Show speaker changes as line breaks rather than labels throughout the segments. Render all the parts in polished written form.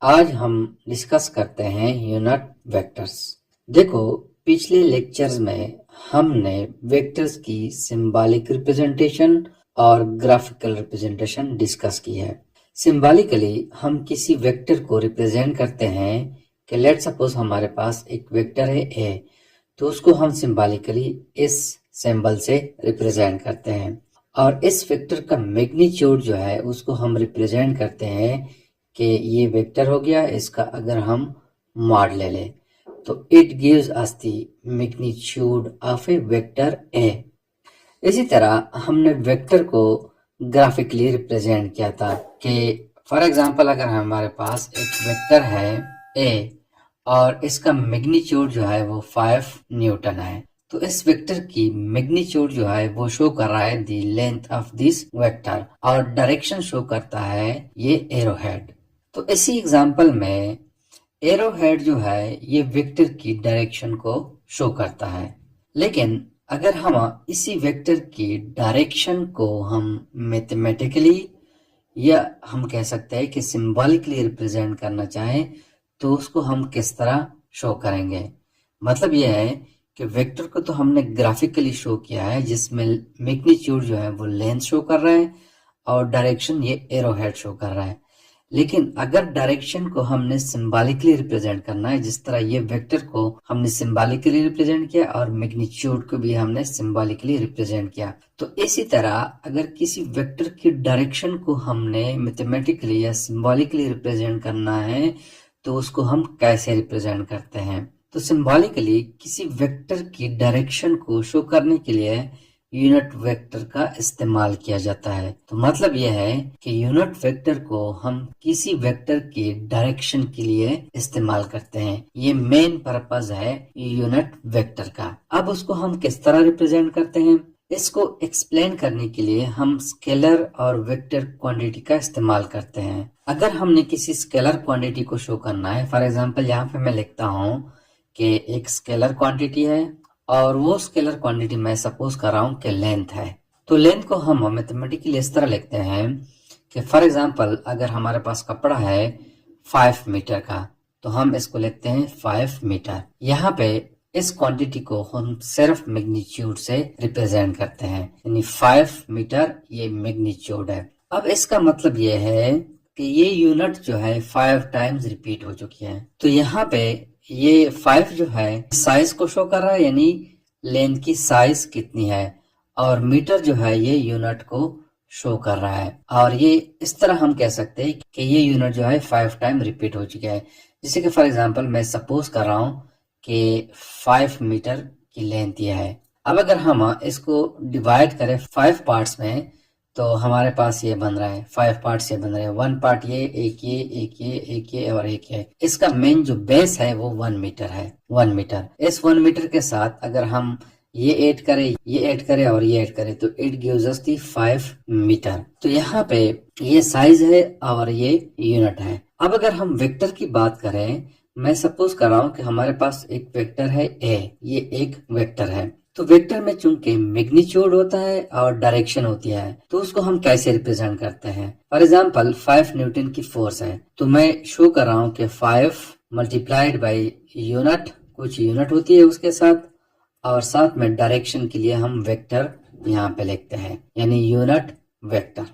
आज हम डिस्कस करते हैं यूनिट वेक्टर्स। देखो, पिछले लेक्चर्स में हमने वेक्टर्स की सिंबॉलिक रिप्रेजेंटेशन और ग्राफिकल रिप्रेजेंटेशन डिस्कस की है। सिंबॉलिकली हम किसी वेक्टर को रिप्रेजेंट करते हैं कि लेट सपोज हमारे पास एक वेक्टर है ए, तो उसको हम सिंबॉलिकली इस सिंबल से रिप्रेजेंट करते हैं और इस वेक्टर का मैग्नीट्यूड जो है उसको हम रिप्रेजेंट करते हैं कि ये वेक्टर हो गया, इसका अगर हम मॉड ले लें तो it gives us the magnitude of A vector A. इसी तरह हमने वेक्टर को ग्राफिकली रिप्रेजेंट किया था कि फॉर एग्जांपल अगर हमारे पास एक वेक्टर है ए और इसका मैग्नीट्यूड जो है वो 5 न्यूटन है, तो इस वेक्टर की मैग्नीट्यूड जो है वो शो कर रहा है the length of this vector और डायरेक्शन शो करता है ये एरो हेड। तो इसी एग्जांपल में एरो हेड जो है ये वेक्टर की डायरेक्शन को शो करता है, लेकिन अगर हम इसी वेक्टर की डायरेक्शन को हम मैथमेटिकली या हम कह सकते हैं कि सिंबॉलिकली रिप्रेजेंट करना चाहें तो उसको हम किस तरह शो करेंगे। मतलब यह है कि वेक्टर को तो हमने ग्राफिकली शो किया है जिसमें मैग्नीट्यूड जो है वो लेंथ शो कर रहा है और डायरेक्शन ये एरो हेड शो कर रहा है। लेकिन अगर डायरेक्शन को हमने सिंबॉलिकली रिप्रेजेंट करना है, जिस तरह ये वेक्टर को हमने सिंबॉलिकली रिप्रेजेंट किया और मैग्नीट्यूड को भी हमने सिंबॉलिकली रिप्रेजेंट किया, तो इसी तरह अगर किसी वेक्टर की डायरेक्शन को हमने मैथमेटिकली या सिंबॉलिकली रिप्रेजेंट करना है तो उसको हम कैसे रिप्रेजेंट करते हैं। तो सिंबॉलिकली किसी वेक्टर की डायरेक्शन को शो करने के लिए यूनिट वेक्टर का इस्तेमाल किया जाता है। तो मतलब यह है कि यूनिट वेक्टर को हम किसी वेक्टर की डायरेक्शन के लिए इस्तेमाल करते हैं। ये मेन पर्पस है यूनिट वेक्टर का। अब उसको हम किस तरह रिप्रेजेंट करते हैं, इसको एक्सप्लेन करने के लिए हम स्केलर और वेक्टर क्वांटिटी का इस्तेमाल करते हैं। अगर हमने किसी स्केलर क्वांटिटी को शो करना है, फॉर एग्जांपल यहाँ पे मैं लिखता हूँ कि एक स्केलर क्वांटिटी है और वो स्केलर क्वांटिटी मैं सपोज कर रहा हूँ कि लेंथ है। तो लेंथ को हम मैथमेटिकली इस तरह लिखते हैं कि फॉर एग्जांपल अगर हमारे पास कपड़ा है 5 मीटर का, तो हम इसको लिखते हैं 5 मीटर। यहाँ पे इस क्वांटिटी को हम सिर्फ मैग्नीट्यूड से रिप्रेजेंट करते हैं, यानी 5 मीटर ये मैग्नीट्यूड है। अब इसका मतलब ये है कि ये यूनिट जो है 5 टाइम्स रिपीट हो चुकी है। तो यहाँ पे ये 5 जो है साइज को शो कर रहा है, यानी लेंथ की साइज कितनी है, और मीटर जो है ये यूनिट को शो कर रहा है। और ये इस तरह हम कह सकते हैं कि ये यूनिट जो है 5 टाइम रिपीट हो चुका है। जैसे कि फॉर एग्जांपल मैं सपोज कर रहा हूँ कि 5 मीटर की लेंथ ये है। अब अगर हम इसको डिवाइड करें 5 पार्ट्स में तो हमारे पास ये बन रहा है 5 पार्ट्स ये बन रहे हैं। 1 पार्ट ये, एक ये, एक ये, एक ये और एक ये। इसका मेन जो बेस है वो 1 मीटर है। 1 मीटर, इस 1 मीटर के साथ अगर हम ये ऐड करें, ये ऐड करें और ये ऐड करें तो it gives us the 5 meter. तो यहाँ पे ये साइज है और ये यूनिट है। अब अगर हम वेक्टर की बात करें, मैं सपोज कर रहा हूँ कि हमारे पास एक वेक्टर है ए, ये एक वेक्टर है। तो वेक्टर में चूंकि मैग्नीट्यूड होता है और डायरेक्शन होती है, तो उसको हम कैसे रिप्रेजेंट करते हैं। फॉर एग्जांपल 5 न्यूटन की फोर्स है, तो मैं शो कर रहा हूँ कि 5 मल्टीप्लाइड बाई यूनिट, कुछ यूनिट होती है उसके साथ, और साथ में डायरेक्शन के लिए हम वेक्टर यहाँ पे लिखते हैं, यानी यूनिट वेक्टर।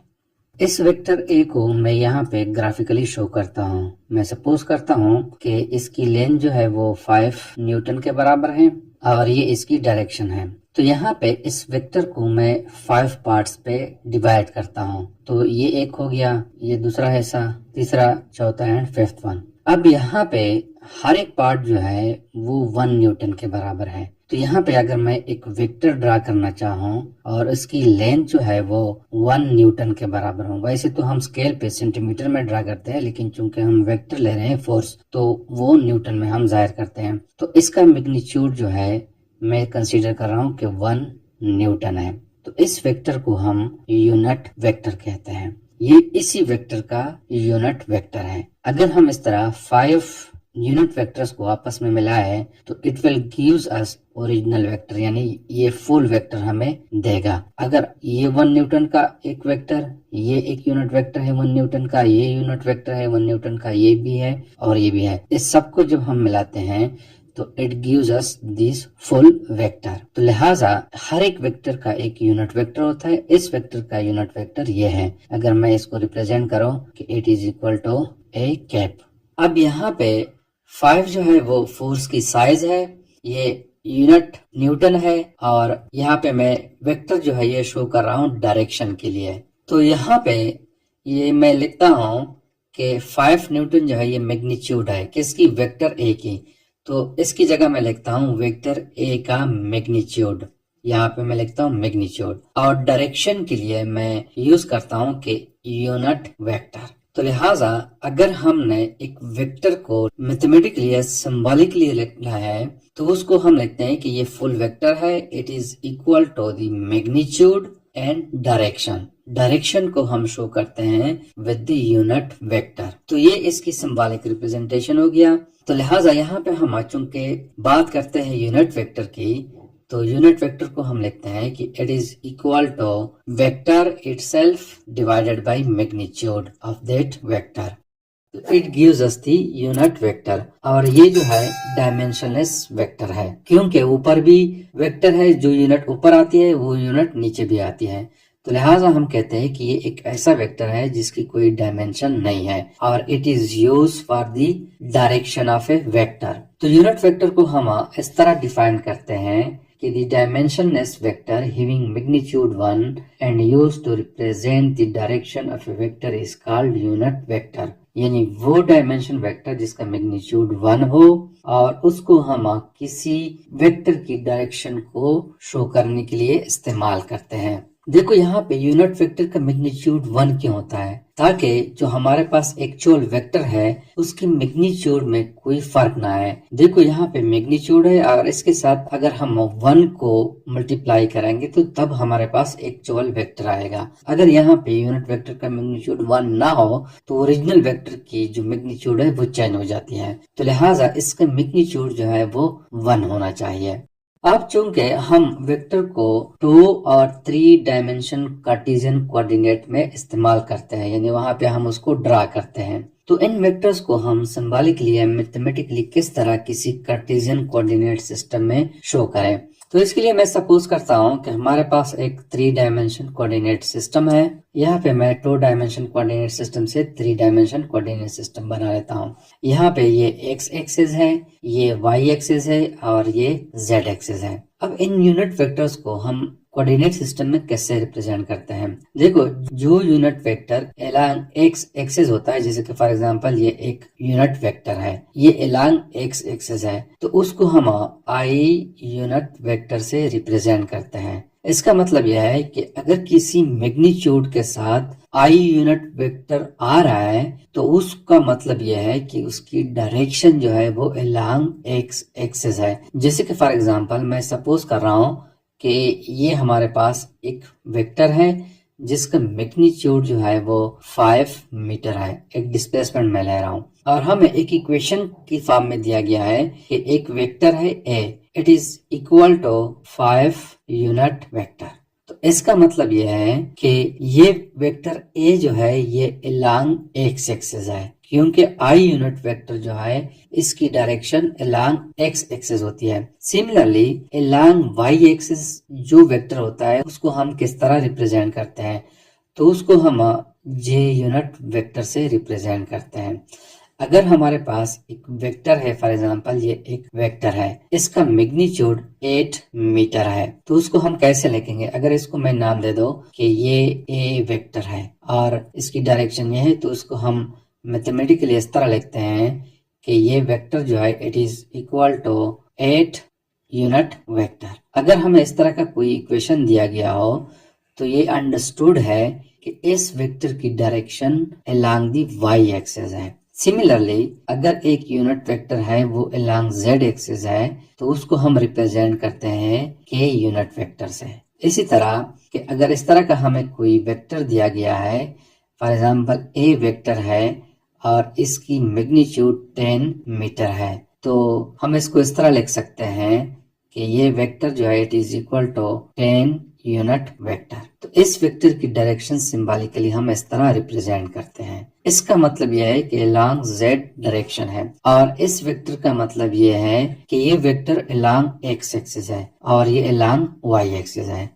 इस वेक्टर ए को मैं यहाँ पे ग्राफिकली शो करता हूँ। मैं सपोज करता हूँ कि इसकी लेंथ जो है वो 5 न्यूटन के बराबर है और ये इसकी डायरेक्शन है। तो यहाँ पे इस वेक्टर को मैं 5 पार्ट्स पे डिवाइड करता हूँ। तो ये एक हो गया, ये दूसरा हिस्सा, तीसरा, चौथा एंड 5th वन। अब यहाँ पे हर एक पार्ट जो है वो 1 न्यूटन के बराबर है। तो यहाँ पे अगर मैं एक वेक्टर ड्रा करना चाहूँ और इसकी लेंथ जो है वो 1 न्यूटन के बराबर हो, वैसे तो हम स्केल पे सेंटीमीटर में ड्रा करते हैं, लेकिन चूंकि हम वेक्टर ले रहे हैं फोर्स, तो वो न्यूटन में हम जाहिर करते हैं। तो इसका मैग्नीट्यूड जो है मैं कंसीडर कर रहा हूँ कि 1 न्यूटन है। तो इस वेक्टर को हम यूनिट वेक्टर कहते हैं। ये इसी वेक्टर का यूनिट वेक्टर है। अगर हम इस तरह 5 यूनिट वेक्टर्स को आपस में मिलाए तो it will gives us original vector, यानी ये फुल वेक्टर हमें देगा। अगर ये 1 न्यूटन का एक वेक्टर, ये एक यूनिट वेक्टर है 1 न्यूटन का, ये यूनिट वेक्टर है 1 न्यूटन का, ये भी है और ये भी है, इस सबको जब हम मिलाते हैं तो it gives us this full vector. तो लिहाजा हर एक वेक्टर का एक यूनिट वेक्टर होता है। इस वेक्टर का यूनिट वेक्टर ये है। अगर मैं इसको रिप्रेजेंट करूं कि it is equal to A cap. अब यहाँ पे 5 जो है वो फोर्स की साइज है, ये यूनिट न्यूटन है, और यहाँ पे मैं वेक्टर जो है ये शो कर रहा हूँ डायरेक्शन के लिए। तो यहाँ पे ये मैं लिखता हूँ कि 5 न्यूटन जो है ये मैग्नीट्यूड है किसकी, वेक्टर ए की। तो इसकी जगह मैं लिखता हूँ वेक्टर ए का मैग्नीट्यूड, यहाँ पे मैं लिखता हूँ मैग्नीट्यूड, और डायरेक्शन के लिए मैं यूज करता हूँ कि यूनिट वेक्टर। तो लिहाजा अगर हमने एक वेक्टर को मैथमेटिकली या सिंबॉलिकली लिखना है तो उसको हम लिखते हैं कि ये फुल वेक्टर है, it is equal to the magnitude and direction. Direction को हम शो करते हैं विद द यूनिट वेक्टर। तो ये इसकी सिंबॉलिक रिप्रेजेंटेशन हो गया। तो लिहाजा यहाँ पे हम चूंकि बात करते हैं यूनिट वेक्टर की, तो यूनिट वेक्टर को हम लिखते हैं कि it is equal to vector itself divided by magnitude of that vector. It gives us the unit vector, और ये जो है डायमेंशनलेस वेक्टर है, क्योंकि ऊपर भी वेक्टर है, जो यूनिट ऊपर आती है वो यूनिट नीचे भी आती है। तो लिहाजा हम कहते हैं कि ये एक ऐसा वेक्टर है जिसकी कोई डायमेंशन नहीं है, और it is use for the direction of A vector. तो यूनिट वेक्टर को हम इस तरह डिफाइन करते हैं कि the dimensionless vector having magnitude 1 and used to represent the direction of a vector is called unit vector। यानी वो डायमेंशन वेक्टर जिसका मैग्नीट्यूड 1 हो और उसको हम किसी वेक्टर की डायरेक्शन को शो करने के लिए इस्तेमाल करते हैं। देखो यहाँ पे यूनिट वेक्टर का मैग्नीट्यूड 1 क्यों होता है, ताकि जो हमारे पास एक्चुअल वेक्टर है उसकी मैग्नीट्यूड में कोई फर्क ना आए। देखो यहाँ पे मैग्नीट्यूड है और इसके साथ अगर हम 1 को मल्टीप्लाई करेंगे तो तब हमारे पास एक्चुअल वेक्टर आएगा। अगर यहाँ पे यूनिट वेक्टर का मैग्नीट्यूड 1 ना हो तो ओरिजिनल वेक्टर की जो मैग्नीट्यूड है वो चेंज हो जाती है। तो लिहाजा इसका मैग्नीट्यूड जो है वो 1 होना चाहिए। अब चूंकि हम वेक्टर को 2 और 3 डायमेंशन कार्टेशियन कोऑर्डिनेट में इस्तेमाल करते हैं, यानी वहां पे हम उसको ड्रा करते हैं, तो इन वेक्टर्स को हम सिंबॉलिकली या मैथमेटिकली किस तरह किसी कार्टेशियन कोऑर्डिनेट सिस्टम में शो करें। तो इसके लिए मैं सपोज करता हूं कि हमारे पास एक 3 डायमेंशन कोऑर्डिनेट सिस्टम है। यहाँ पे मैं 2 डायमेंशन कोऑर्डिनेट सिस्टम से 3 डायमेंशन कोऑर्डिनेट सिस्टम बना लेता हूँ। यहाँ पे ये एक्स एक्सिस है, ये वाई एक्सिस है और ये जेड एक्सिस है। अब इन यूनिट वेक्टर्स को हम कोऑर्डिनेट सिस्टम में कैसे रिप्रेजेंट करते हैं। देखो जो unit vector along x axis होता है, जैसे कि फॉर एग्जांपल ये एक यूनिट वेक्टर है, ये अलोंग एक्स एक्सिस है, तो उसको हम आई यूनिट वेक्टर से रिप्रेजेंट करते हैं। इसका मतलब यह है कि अगर किसी मैग्नीट्यूड के साथ आई यूनिट वेक्टर आ रहा है तो उसका मतलब यह है कि उसकी डायरेक्शन जो है वो अलोंग एक्स एक्सिस है। जैसे कि फॉर एग्जांपल मैं सपोज कर रहा हूँ कि ये हमारे पास एक वेक्टर है जिसका मैग्नीट्यूड जो है वो 5 मीटर है, एक डिस्प्लेसमेंट में ले रहा हूँ, और हमें एक इक्वेशन की फॉर्म में दिया गया है कि एक वेक्टर है A, it is equal to 5 unit vector. तो इसका मतलब यह है कि ये वेक्टर ए जो है ये अलोंग एक्स एक्सिस है, क्योंकि आई यूनिट वेक्टर जो है इसकी डायरेक्शन अलोंग एक्स एक्सिस होती है। सिमिलरली अलोंग वाई एक्सिस जो वेक्टर होता है उसको हम किस तरह रिप्रेजेंट करते हैं, तो उसको हम जे यूनिट वेक्टर से रिप्रेजेंट करते हैं। अगर हमारे पास एक वेक्टर है, फॉर एग्जांपल ये एक वेक्टर है, इसका मैग्नीट्यूड 8 मीटर है, तो उसको हम कैसे लिखेंगे। अगर इसको मैं नाम दे दो कि ये ए वेक्टर है और इसकी डायरेक्शन ये है, तो उसको हम मैथमेटिकली इस तरह लिखते हैं कि ये वेक्टर जो है it is equal to 8 unit vector. अगर हमें इस तरह का कोई इक्वेशन दिया गया हो तो ये अंडरस्टूड है कि इस वेक्टर की direction along the Y axis है। सिमिलरली अगर एक यूनिट वेक्टर है वो अलोंग जेड एक्सिस है तो उसको हम रिप्रेजेंट करते हैं के यूनिट वेक्टर से। इसी तरह कि अगर इस तरह का हमें कोई वेक्टर दिया गया है, फॉर एग्जांपल ए वेक्टर है और इसकी मैग्नीट्यूड 10 मीटर है। तो हम इसको इस तरह लिख सकते हैं कि ये वेक्टर जो है it is equal to 10 unit vector. तो इस वेक्टर की डायरेक्शन सिंबॉलिकली हम इस तरह रिप्रेजेंट करते हैं। इसका मतलब यह है कि अलोंग जेड डायरेक्शन है, और इस वेक्टर का मतलब यह है कि ये वेक्टर अलोंग एक्स एक्सिस है और ये अलोंग वाई एक्सिस है।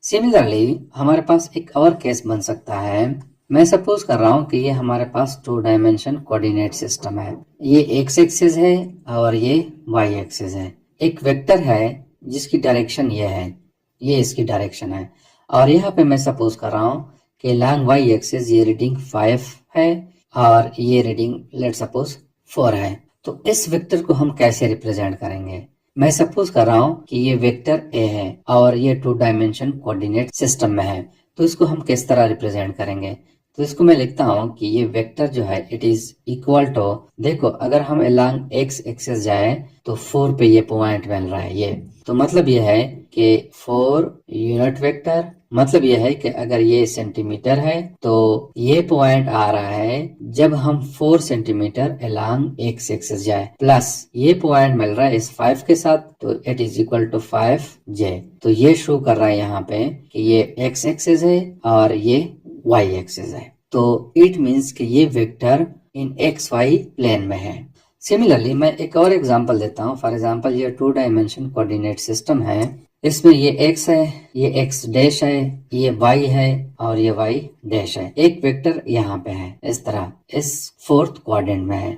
सिमिलरली हमारे पास एक और केस बन सकता है। मैं सपोज कर रहा हूँ कि ये हमारे पास 2 डायमेंशन कोऑर्डिनेट सिस्टम है। ये एक्स एक्सिस है और ये वाई एक्सिस है। एक वेक्टर है जिसकी डायरेक्शन ये है, ये इसकी डायरेक्शन है, और यहाँ पे मैं सपोज कर रहा हूँ कि लॉन्ग वाई एक्सिस ये रीडिंग 5 है और ये रीडिंग लेट सपोज 4 है। तो इस वेक्टर को हम कैसे रिप्रेजेंट करेंगे? मैं सपोज कर रहा हूँ कि ये वेक्टर ए है और ये 2 डायमेंशन कोऑर्डिनेट सिस्टम में है। तो इसको हम किस तरह रिप्रेजेंट करेंगे? तो इसको मैं लिखता हूँ कि ये वेक्टर जो है इट इज इक्वल टू, देखो अगर हम अलोंग एक्स एक्सिस जाए तो 4 पे ये पॉइंट मिल रहा है ये, तो मतलब ये है कि 4 यूनिट वेक्टर, मतलब ये है कि अगर ये सेंटीमीटर है तो ये पॉइंट आ रहा है जब हम 4 सेंटीमीटर अलोंग एक्स एक्सिस जाए, प्लस ये पॉइंट मिल रहा है इस 5 के साथ, तो it is equal to 5j। तो ये शो कर रहा है यहाँ पे कि ये एक्स एक्सिस है और ये वाई एक्सिस है। तो इट मीन्स कि ये वेक्टर इन एक्स वाई प्लेन में है। सिमिलरली मैं एक और एग्जांपल देता हूँ। फॉर एग्जांपल ये 2 डायमेंशन कोऑर्डिनेट सिस्टम है। इसमें ये x है, ये x डैश है, ये y है और ये y डैश है। एक वेक्टर यहाँ पे है इस तरह, इस 4th क्वाड्रेंट में है।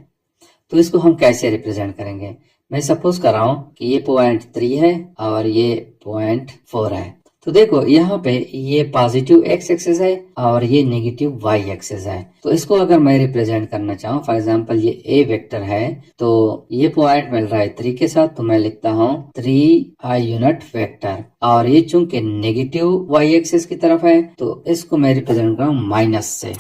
तो इसको हम कैसे रिप्रेजेंट करेंगे? मैं सपोज कर रहा हूँ कि ये पॉइंट 3 है और ये पॉइंट 4 है। तो देखो यहाँ पे ये पॉजिटिव एक्स एक्सिस है और ये नेगेटिव वाई एक्सिस है। तो इसको अगर मैं रिप्रेजेंट करना चाहूँ, फॉर एग्जांपल ये ए वेक्टर है, तो ये पॉइंट मिल रहा है 3 के साथ, तो मैं लिखता हूँ 3i यूनिट वेक्टर, और ये चूंकि नेगेटिव वाई एक्सिस की तरफ है तो इसको मैं रिप्रेजेंट कर रहा हूँ माइनस से,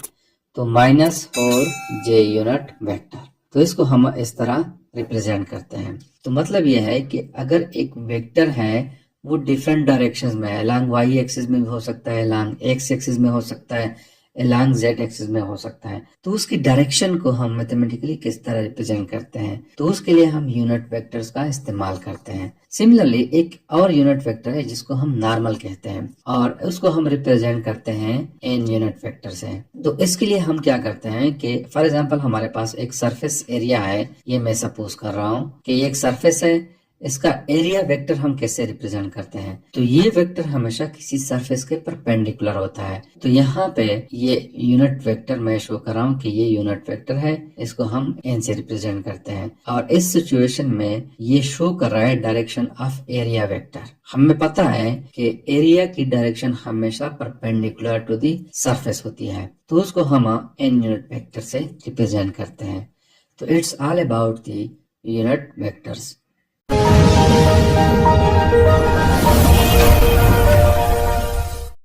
तो -4j यूनिट वेक्टर। तो इसको हम इस तरह रिप्रेजेंट करते हैं। तो मतलब यह है कि अगर एक वेक्टर है वो डिफरेंट डायरेक्शंस में है, अलोंग वाई एक्सिस में भी हो सकता है, अलोंग एक्स एक्सिस में हो सकता है, अलोंग जेड एक्सिस में हो सकता है, तो उसकी डायरेक्शन को हम मैथमेटिकली किस तरह रिप्रेजेंट करते हैं? तो उसके लिए हम यूनिट वेक्टर्स का इस्तेमाल करते हैं। सिमिलरली एक और यूनिट वेक्टर है जिसको हम नॉर्मल कहते हैं और उसको हम रिप्रेजेंट करते हैं n यूनिट वेक्टर से। तो इसके लिए हम क्या करते हैं कि फॉर एग्जांपल हमारे पास एक सरफेस एरिया है, ये मैं सपोज कर रहा हूँ कि ये एक सरफेस है, इसका एरिया वेक्टर हम कैसे रिप्रेजेंट करते हैं? तो ये वेक्टर हमेशा किसी सरफेस के परपेंडिकुलर होता है। तो यहाँ पे ये यूनिट वेक्टर मैं शो कर रहा हूँ कि ये यूनिट वेक्टर है, इसको हम n से रिप्रेजेंट करते हैं, और इस सिचुएशन में ये शो कर रहा है डायरेक्शन ऑफ एरिया वेक्टर। हमें पता है कि एरिया की डायरेक्शन हमेशा परपेंडिकुलर टू दी सरफेस होती है, तो उसको हम n यूनिट वेक्टर से रिप्रेजेंट करते हैं। तो it's all about the unit vectors.